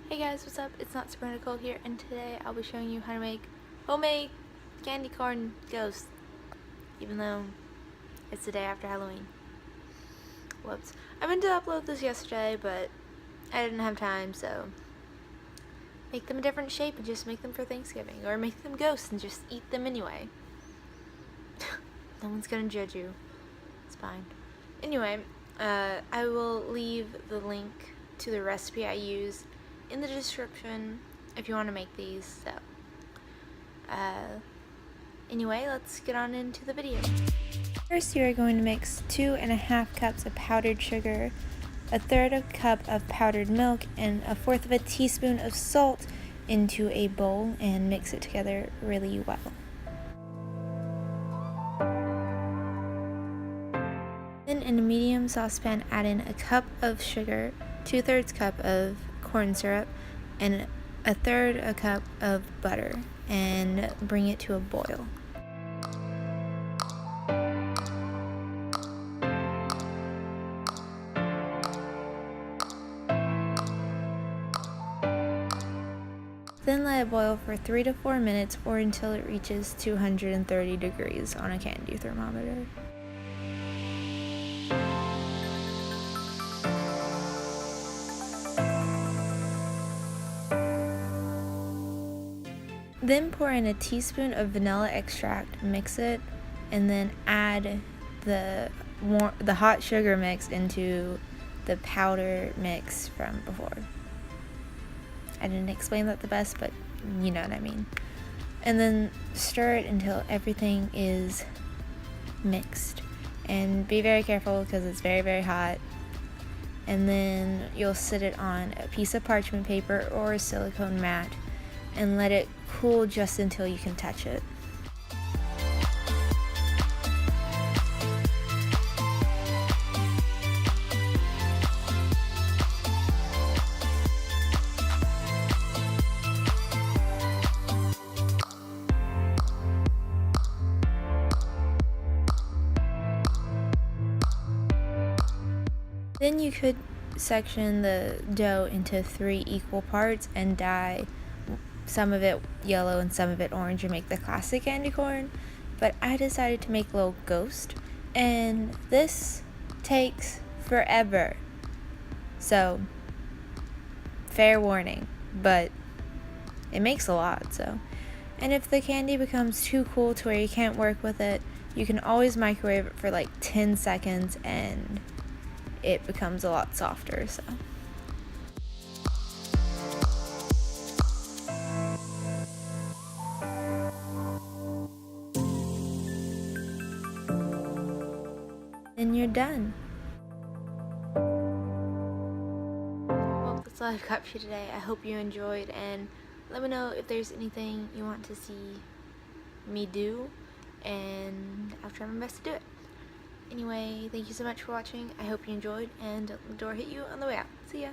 Hey guys, what's up? It's Not Super Nicole here, and today I'll be showing you how to make homemade candy corn ghosts, even though it's the day after Halloween. Whoops. I meant to upload this yesterday, but I didn't have time, so make them a different shape and just make them for Thanksgiving, or make them ghosts and just eat them anyway. No one's gonna judge you. It's fine. Anyway, I will leave the link to the recipe I used in the description if you want to make these. So anyway, let's get on into the video. First, you are going to mix 2.5 cups of powdered sugar, 1/3 cup of powdered milk, and 1/4 teaspoon of salt into a bowl and mix it together really well. Then in a medium saucepan, add in a cup of sugar, 2/3 cup of corn syrup, and 1/3 cup of butter, and bring it to a boil. Then let it boil for 3 to 4 minutes or until it reaches 230 degrees on a candy thermometer. Then pour in a teaspoon of vanilla extract, mix it, and then add the hot sugar mix into the powder mix from before. I didn't explain that the best, but you know what I mean. And then stir it until everything is mixed. And be very careful because it's very, very hot. And then you'll sit it on a piece of parchment paper or a silicone mat and let it cool just until you can touch it. Then you could section the dough into 3 equal parts and dye some of it yellow and some of it orange and make the classic candy corn. But I decided to make a little ghost, and this takes forever. So, fair warning, but it makes a lot, so. And if the candy becomes too cool to where you can't work with it, you can always microwave it for like 10 seconds and it becomes a lot softer, so. And you're done. Well, that's all I've got for you today. I hope you enjoyed, and let me know if there's anything you want to see me do, and I'll try my best to do it. Anyway, thank you so much for watching. I hope you enjoyed, and don't let the door hit you on the way out. See ya!